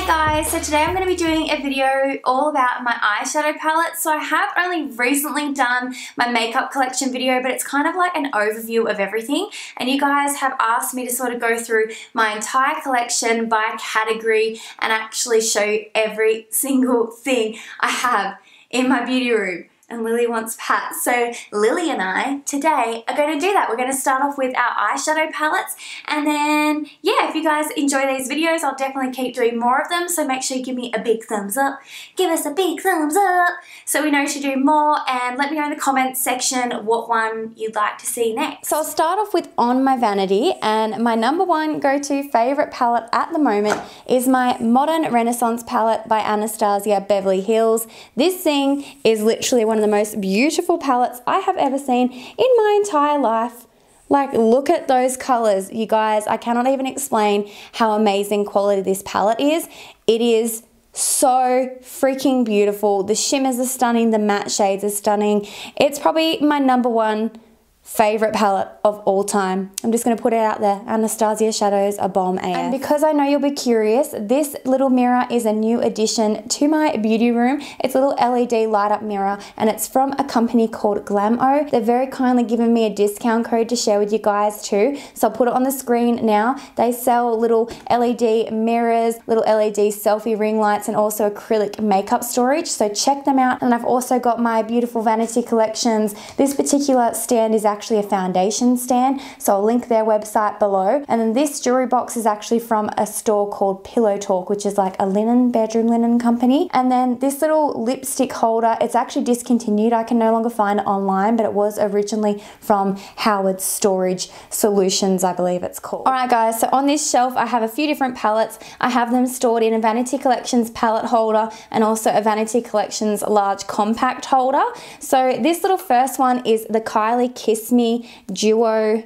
Guys, so today I'm going to be doing a video all about my eyeshadow palette. So I have only recently done my makeup collection video, but it's kind of like an overview of everything. And you guys have asked me to sort of go through my entire collection by category and actually show you every single thing I have in my beauty room. And Lily wants Pat. So Lily and I today are going to do that. We're going to start off with our eyeshadow palettes, and then yeah, if you guys enjoy these videos, I'll definitely keep doing more of them, so make sure you give me a big thumbs up. Give us a big thumbs up so we know to do more, and let me know in the comments section what one you'd like to see next. So I'll start off with On My Vanity, and my number one go-to favorite palette at the moment is my Modern Renaissance palette by Anastasia Beverly Hills. This thing is literally one of the most beautiful palettes I have ever seen in my entire life. Like, look at those colors, you guys. I cannot even explain how amazing quality this palette is. It is so freaking beautiful. The shimmers are stunning, the matte shades are stunning. It's probably my number one favorite palette of all time. I'm just going to put it out there. Anastasia shadows are bomb AF. And because I know you'll be curious, this little mirror is a new addition to my beauty room. It's a little LED light up mirror, and it's from a company called Glamo. They've very kindly given me a discount code to share with you guys too, so I'll put it on the screen now. They sell little LED mirrors, little LED selfie ring lights, and also acrylic makeup storage, so check them out. And I've also got my beautiful Vanity Collections. This particular stand is actually a foundation stand, so I'll link their website below. And then this jewelry box is actually from a store called Pillow Talk, which is like a bedroom linen company. And then this little lipstick holder, it's actually discontinued. I can no longer find it online, but it was originally from Howard's Storage Solutions, I believe it's called. Alright guys, so on this shelf I have a few different palettes. I have them stored in a Vanity Collections palette holder and also a Vanity Collections large compact holder. So this little first one is the Kylie Kiss Me Duo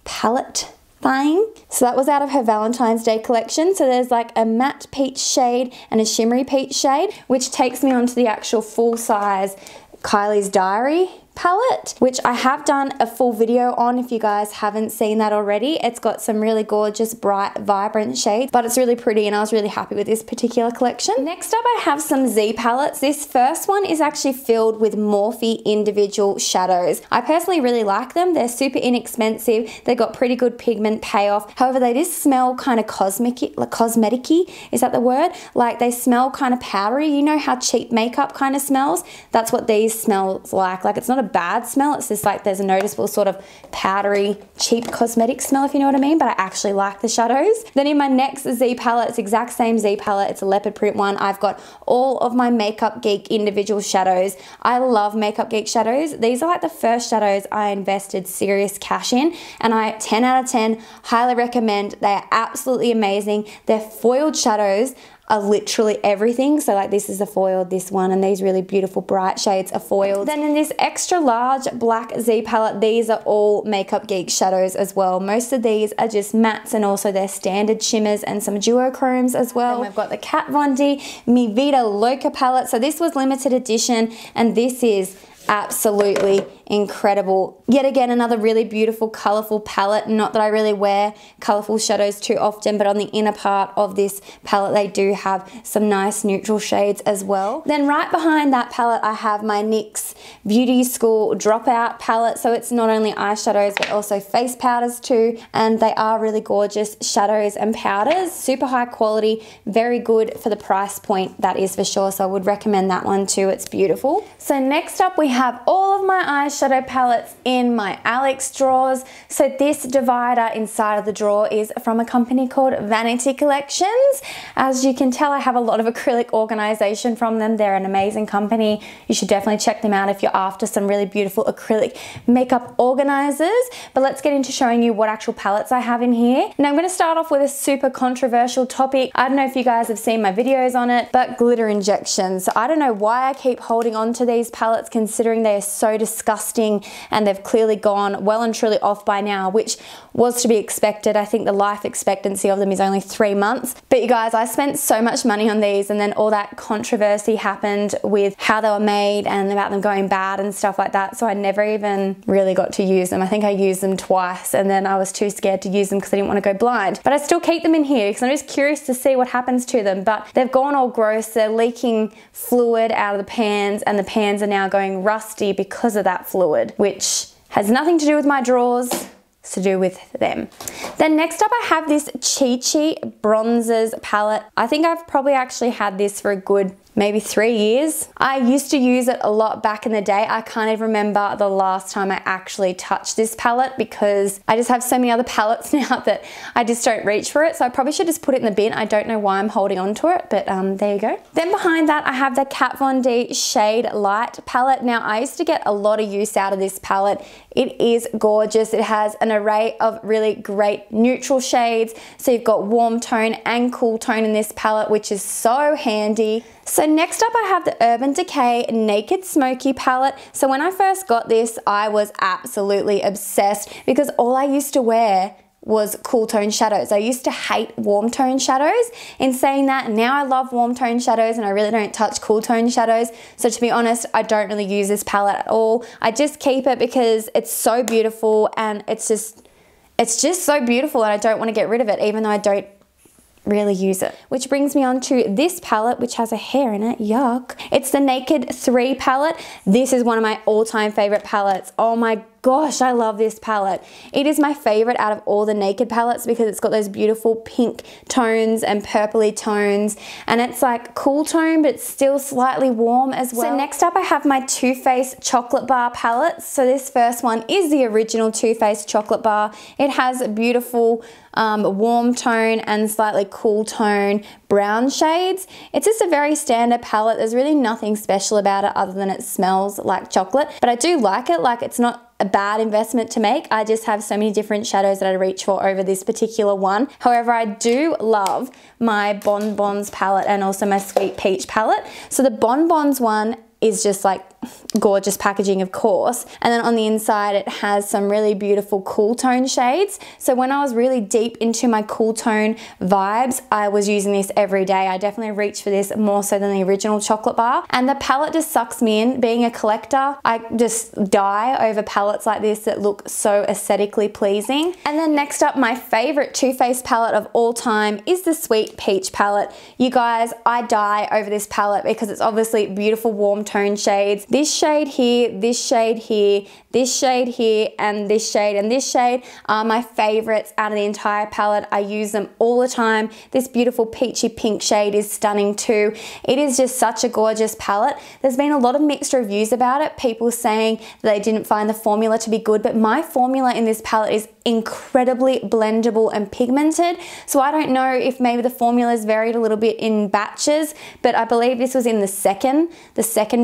palette thing. So that was out of her Valentine's Day collection. So there's like a matte peach shade and a shimmery peach shade, which takes me onto the actual full size Kylie's Diary palette, which I have done a full video on if you guys haven't seen that already. It's got some really gorgeous, bright, vibrant shades, but it's really pretty, and I was really happy with this particular collection. Next up, I have some Z palettes. This first one is actually filled with Morphe individual shadows. I personally really like them. They're super inexpensive. They've got pretty good pigment payoff. However, they just smell kind of cosmetic-y. Is that the word? Like, they smell kind of powdery. You know how cheap makeup kind of smells? That's what these smells like. Like, it's not a bad smell, it's just like there's a noticeable sort of powdery, cheap cosmetic smell, if you know what I mean, but I actually like the shadows. Then in my next Z palette, it's the exact same Z palette, it's a leopard print one. I've got all of my Makeup Geek individual shadows. I love Makeup Geek shadows. These are like the first shadows I invested serious cash in, and 10 out of 10, highly recommend. They are absolutely amazing. They're foiled shadows, are literally everything. So like, this is a foiled, this one, and these really beautiful bright shades are foiled. Then in this extra large black Z palette, these are all Makeup Geek shadows as well. Most of these are just mattes, and also their standard shimmers and some duochromes as well. Then we've got the Kat Von D Mi Vida Loca palette. So this was limited edition, and this is absolutely incredible. Yet again, another really beautiful, colorful palette. Not that I really wear colorful shadows too often, but on the inner part of this palette, they do have some nice neutral shades as well. Then right behind that palette, I have my NYX Beauty School Dropout palette. So it's not only eyeshadows, but also face powders too. And they are really gorgeous shadows and powders. Super high quality, very good for the price point, that is for sure. So I would recommend that one too. It's beautiful. So next up, we have all of my eyeshadow palettes in my Alex drawers. So this divider inside of the drawer is from a company called Vanity Collections. As you can tell, I have a lot of acrylic organization from them. They're an amazing company. You should definitely check them out if you're after some really beautiful acrylic makeup organizers. But let's get into showing you what actual palettes I have in here. Now I'm going to start off with a super controversial topic. I don't know if you guys have seen my videos on it, but glitter injections. So I don't know why I keep holding on to these palettes, considering they are so disgusting and they've clearly gone well and truly off by now, which was to be expected. I think the life expectancy of them is only 3 months. But you guys, I spent so much money on these, and then all that controversy happened with how they were made and about them going bad and stuff like that. So I never even really got to use them. I think I used them twice, and then I was too scared to use them because I didn't want to go blind. But I still keep them in here because I'm just curious to see what happens to them. But they've gone all gross. They're leaking fluid out of the pans, and the pans are now going rusty because of that fluid, which has nothing to do with my drawers. It's to do with them. Then next up I have this Chichi Bronzes palette. I think I've probably actually had this for a good maybe 3 years. I used to use it a lot back in the day. I can't even remember the last time I actually touched this palette because I just have so many other palettes now that I just don't reach for it. So I probably should just put it in the bin. I don't know why I'm holding on to it, but there you go. Then behind that I have the Kat Von D Shade Light palette. Now I used to get a lot of use out of this palette. It is gorgeous. It has an array of really great neutral shades. So you've got warm tone and cool tone in this palette, which is so handy. So next up I have the Urban Decay Naked Smoky palette. So when I first got this, I was absolutely obsessed because all I used to wear was cool tone shadows. I used to hate warm tone shadows. In saying that, now I love warm tone shadows and I really don't touch cool tone shadows. So to be honest, I don't really use this palette at all. I just keep it because it's so beautiful, and it's just so beautiful, and I don't want to get rid of it even though I don't really use it. Which brings me on to this palette, which has a hair in it. Yuck. It's the Naked 3 palette. This is one of my all-time favorite palettes. Oh my gosh, I love this palette. It is my favorite out of all the Naked palettes because it's got those beautiful pink tones and purpley tones, and it's like cool tone but it's still slightly warm as well. So next up I have my Too Faced Chocolate Bar palette. So this first one is the original Too Faced Chocolate Bar. It has a beautiful warm tone and slightly cool tone brown shades. It's just a very standard palette. There's really nothing special about it other than it smells like chocolate, but I do like it. Like, it's not a bad investment to make. I just have so many different shadows that I reach for over this particular one. However, I do love my Bonbons palette and also my Sweet Peach palette. So the Bonbons one is just like gorgeous packaging, of course, and then on the inside it has some really beautiful cool tone shades. So when I was really deep into my cool tone vibes, I was using this every day. I definitely reach for this more so than the original chocolate bar, and the palette just sucks me in. Being a collector, I just die over palettes like this that look so aesthetically pleasing. And then next up, my favorite Too Faced palette of all time is the Sweet Peach palette. You guys, I die over this palette because it's obviously beautiful warm tone shades. This shade here, this shade here, this shade here, and this shade are my favorites out of the entire palette. I use them all the time. This beautiful peachy pink shade is stunning too. It is just such a gorgeous palette. There's been a lot of mixed reviews about it, people saying that they didn't find the formula to be good, but my formula in this palette is incredibly blendable and pigmented. So I don't know if maybe the formulas varied a little bit in batches, but I believe this was in the second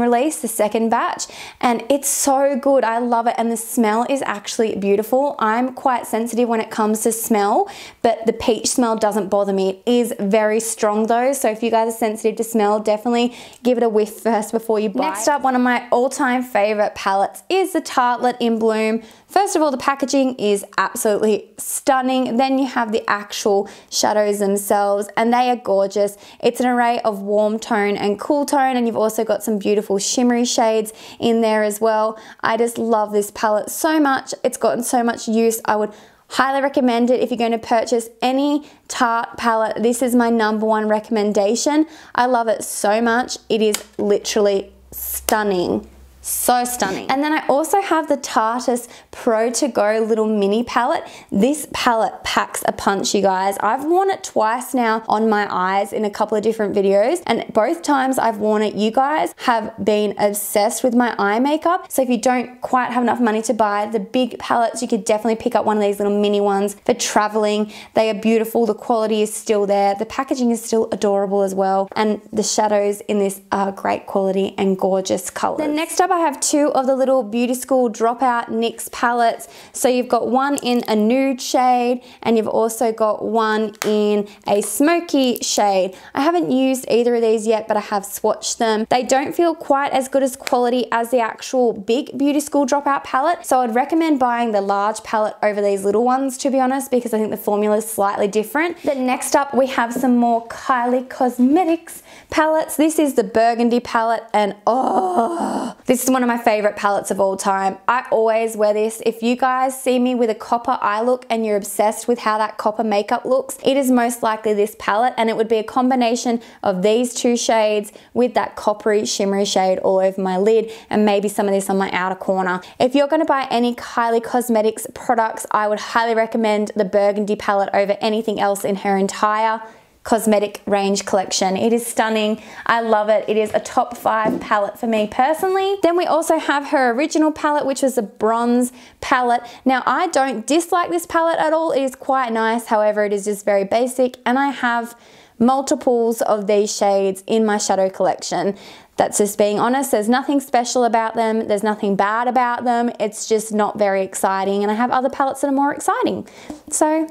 release, the second batch, and it's so good. I love it, and the smell is actually beautiful. I'm quite sensitive when it comes to smell, but the peach smell doesn't bother me. It is very strong though, so if you guys are sensitive to smell, definitely give it a whiff first before you buy. Next up, one of my all-time favorite palettes is the Tartlet In Bloom. First of all, the packaging is absolutely stunning. Then you have the actual shadows themselves, and they are gorgeous. It's an array of warm tone and cool tone, and you've also got some beautiful shimmery shades in there as well. I just love this palette so much. It's gotten so much use. I would highly recommend it if you're going to purchase any Tarte palette. This is my #1 recommendation. I love it so much. It is literally stunning. So stunning. And then I also have the Tarte's Pro To Go little mini palette. This palette packs a punch, you guys. I've worn it twice now on my eyes in a couple of different videos, and both times I've worn it, you guys have been obsessed with my eye makeup. So if you don't quite have enough money to buy the big palettes, you could definitely pick up one of these little mini ones for traveling. They are beautiful. The quality is still there. The packaging is still adorable as well, and the shadows in this are great quality and gorgeous colors. Then next up, up I have two of the little Beauty School Dropout NYX palettes. So you've got one in a nude shade and you've also got one in a smoky shade. I haven't used either of these yet, but I have swatched them. They don't feel quite as good as quality as the actual big Beauty School Dropout palette. So I'd recommend buying the large palette over these little ones, to be honest, because I think the formula is slightly different. Then next up we have some more Kylie Cosmetics palettes. This is the Burgundy palette, and oh, this is one of my favorite palettes of all time. I always wear this. If you guys see me with a copper eye look and you're obsessed with how that copper makeup looks, it is most likely this palette, and it would be a combination of these two shades with that coppery shimmery shade all over my lid, and maybe some of this on my outer corner. If you're going to buy any Kylie Cosmetics products, I would highly recommend the Burgundy palette over anything else in her entire cosmetic range collection. It is stunning. I love it. It is a top 5 palette for me personally. Then we also have her original palette, which was a bronze palette. Now I don't dislike this palette at all. It is quite nice. However, it is just very basic, and I have multiples of these shades in my shadow collection. That's just being honest. There's nothing special about them. There's nothing bad about them. It's just not very exciting, and I have other palettes that are more exciting. So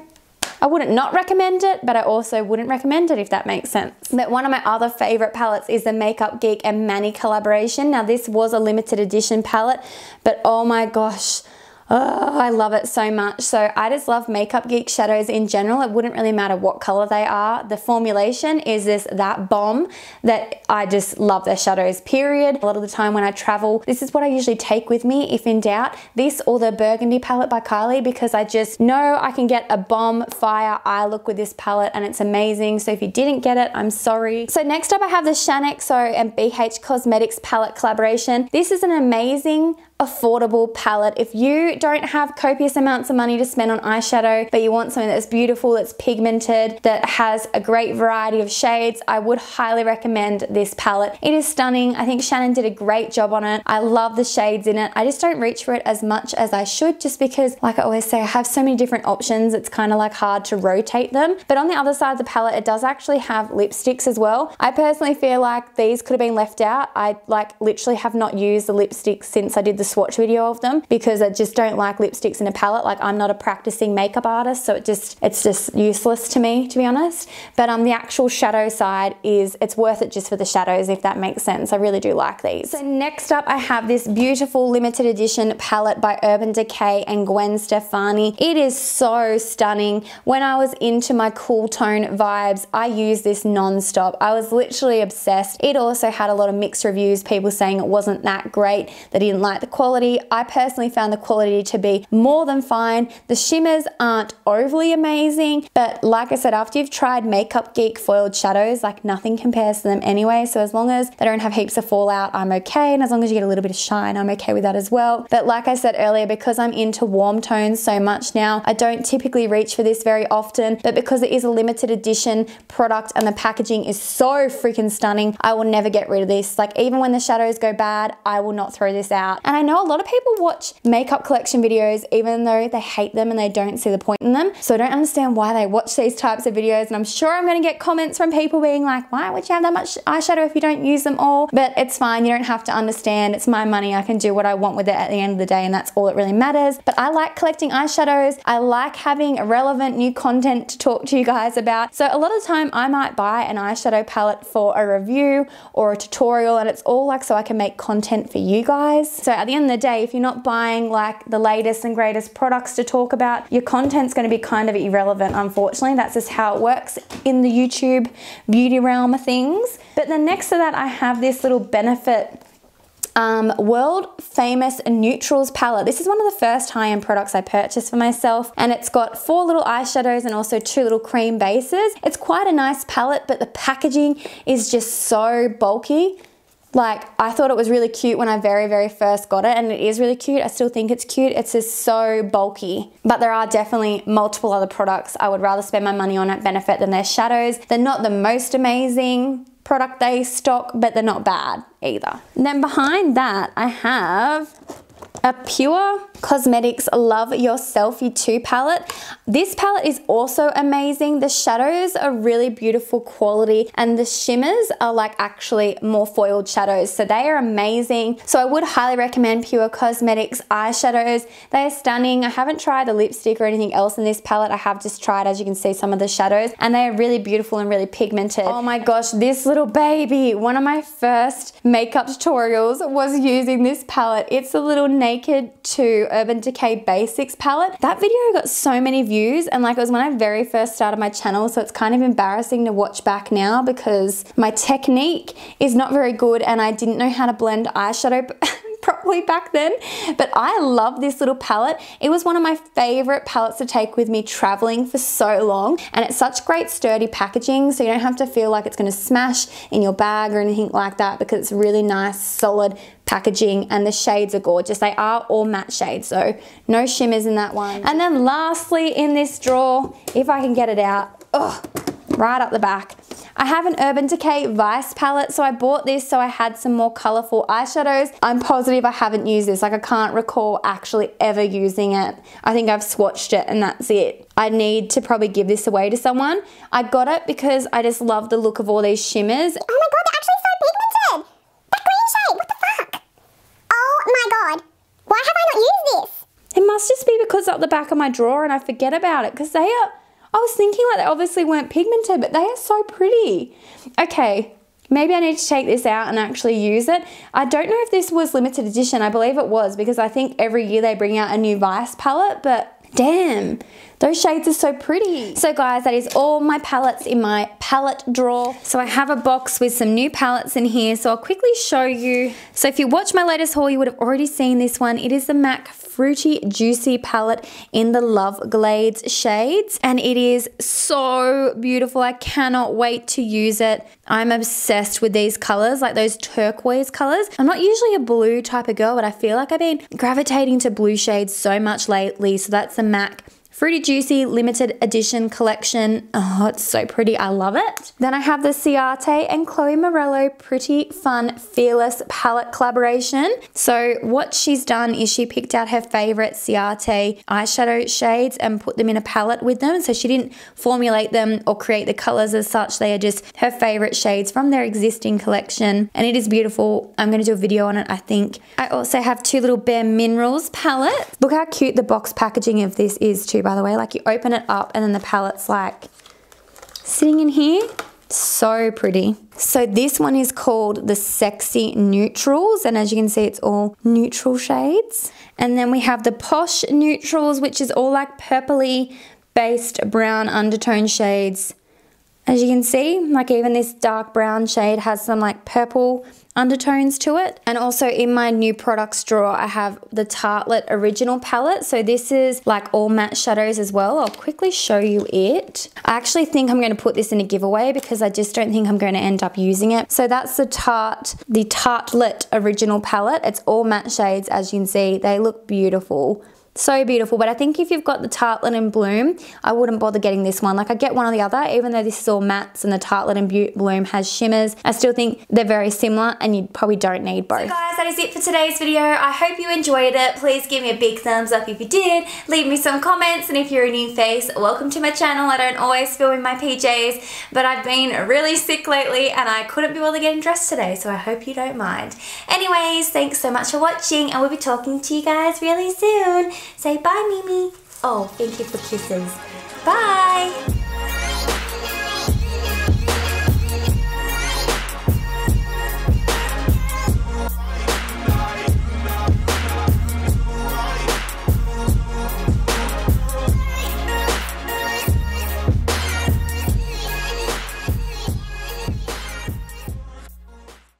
I wouldn't not recommend it, but I also wouldn't recommend it, if that makes sense. But one of my other favorite palettes is the Makeup Geek and Manny collaboration. Now this was a limited edition palette, but oh my gosh, oh, I love it so much. So I just love Makeup Geek shadows in general. It wouldn't really matter what color they are. The formulation is just that bomb that I just love their shadows, period. A lot of the time when I travel, this is what I usually take with me if in doubt. This or the Burgundy palette by Kylie, because I just know I can get a bomb fire eye look with this palette, and it's amazing. So if you didn't get it, I'm sorry. So next up I have the Shaaanxo and BH Cosmetics palette collaboration. This is an amazing affordable palette. If you don't have copious amounts of money to spend on eyeshadow, but you want something that's beautiful, that's pigmented, that has a great variety of shades, I would highly recommend this palette. It is stunning. I think Shannon did a great job on it. I love the shades in it. I just don't reach for it as much as I should, just because, like I always say, I have so many different options. It's kind of like hard to rotate them. But on the other side of the palette, it does actually have lipsticks as well. I personally feel like these could have been left out. I literally have not used the lipsticks since I did the swatch video of them, because I just don't like lipsticks in a palette. Like, I'm not a practicing makeup artist, so it's just useless to me, to be honest. But the actual shadow side it's worth it just for the shadows, if that makes sense. I really do like these. So next up I have this beautiful limited edition palette by Urban Decay and Gwen Stefani. It is so stunning. When I was into my cool tone vibes, I used this non-stop. I was literally obsessed. It also had a lot of mixed reviews, people saying it wasn't that great, they didn't like the quality. I personally found the quality to be more than fine. The shimmers aren't overly amazing, but like I said, after you've tried Makeup Geek foiled shadows, like, nothing compares to them anyway. So as long as they don't have heaps of fallout, I'm okay. And as long as you get a little bit of shine, I'm okay with that as well. But like I said earlier, because I'm into warm tones so much now, I don't typically reach for this very often, but because it is a limited edition product and the packaging is so freaking stunning, I will never get rid of this. Like, even when the shadows go bad, I will not throw this out. And I know a lot of people watch makeup collection videos even though they hate them and they don't see the point in them. So I don't understand why they watch these types of videos, and I'm sure I'm going to get comments from people being like, why would you have that much eyeshadow if you don't use them all? But it's fine, you don't have to understand. It's my money. I can do what I want with it at the end of the day, and that's all that really matters. But I like collecting eyeshadows. I like having relevant new content to talk to you guys about. So a lot of the time I might buy an eyeshadow palette for a review or a tutorial, and it's all like so I can make content for you guys. So at the end of the day, if you're not buying like the latest and greatest products to talk about, your content's going to be kind of irrelevant, unfortunately. That's just how it works in the YouTube beauty realm of things. But then next to that, I have this little Benefit world famous neutrals palette. This is one of the first high-end products I purchased for myself, and it's got 4 little eyeshadows and also 2 little cream bases. It's quite a nice palette, but the packaging is just so bulky. Like, I thought it was really cute when I very first got it, and it is really cute. I still think it's cute. It's just so bulky. But there are definitely multiple other products I would rather spend my money on at Benefit than their shadows. They're not the most amazing product they stock, but they're not bad either. And then behind that, I have a Pure Cosmetics Love Your Selfie 2 palette. This palette is also amazing. The shadows are really beautiful quality and the shimmers are like actually more foiled shadows, so they are amazing. So I would highly recommend Pure Cosmetics eyeshadows. They are stunning. I haven't tried a lipstick or anything else in this palette. I have just tried, as you can see, some of the shadows, and they are really beautiful and really pigmented. Oh my gosh, this little baby. One of my first makeup tutorials was using this palette. It's a little Naked to Urban Decay Basics palette. That video got so many views, and like it was when I very first started my channel, so it's kind of embarrassing to watch back now because my technique is not very good and I didn't know how to blend eyeshadow properly back then. But I love this little palette. It was one of my favorite palettes to take with me traveling for so long, and it's such great sturdy packaging, so you don't have to feel like it's going to smash in your bag or anything like that, because it's really nice solid packaging, and the shades are gorgeous. They are all matte shades, so no shimmers in that one. And then lastly in this drawer, if I can get it out, right up the back, I have an Urban Decay Vice palette. So I bought this so I had some more colourful eyeshadows. I'm positive I haven't used this. Like I can't recall actually ever using it. I think I've swatched it and that's it. I need to probably give this away to someone. I got it because I just love the look of all these shimmers. Oh my god, they're actually so pigmented! That green shade, what the fuck? Oh my god, why have I not used this? It must just be because it's up the back of my drawer and I forget about it, because they are, I was thinking like they obviously weren't pigmented, but they are so pretty. Okay, maybe I need to take this out and actually use it. I don't know if this was limited edition. I believe it was, because I think every year they bring out a new Vice palette, but damn, those shades are so pretty. So guys, that is all my palettes in my palette drawer. So I have a box with some new palettes in here, so I'll quickly show you. So if you watch my latest haul, you would have already seen this one. It is the MAC Fruity Juicy palette in the Love Glades shades, and it is so beautiful. I cannot wait to use it. I'm obsessed with these colors, like those turquoise colors. I'm not usually a blue type of girl, but I feel like I've been gravitating to blue shades so much lately. So that's the MAC Fruity Juicy limited edition collection. Oh, it's so pretty. I love it. Then I have the Ciate and Chloe Morello Pretty Fun Fearless palette collaboration. So what she's done is she picked out her favorite Ciate eyeshadow shades and put them in a palette with them. So she didn't formulate them or create the colors as such. They are just her favorite shades from their existing collection, and it is beautiful. I'm going to do a video on it, I think. I also have two little Bare Minerals palettes. Look how cute the box packaging of this is too, by the way. Like you open it up and then the palette's like sitting in here. So pretty. So this one is called the Sexy Neutrals, and as you can see, it's all neutral shades. And then we have the Posh Neutrals, which is all like purpley based brown undertone shades. As you can see, like even this dark brown shade has some like purple undertones to it. And also in my new products drawer, I have the Tartlet Original palette. So this is like all matte shadows as well. I'll quickly show you it. I actually think I'm going to put this in a giveaway because I just don't think I'm going to end up using it. So that's the Tartlet Original palette. It's all matte shades, as you can see. They look beautiful. So beautiful, but I think if you've got the Tartlet and Bloom, I wouldn't bother getting this one. Like I get one or the other, even though this is all mattes and the Tartlet and Bloom has shimmers. I still think they're very similar and you probably don't need both. So guys, that is it for today's video. I hope you enjoyed it. Please give me a big thumbs up if you did. Leave me some comments, and if you're a new face, welcome to my channel. I don't always film in my PJs, but I've been really sick lately and I couldn't be bothered getting dressed today, so I hope you don't mind. Anyways, thanks so much for watching, and we'll be talking to you guys really soon. Say bye, Mimi. Oh, thank you for kisses. Bye.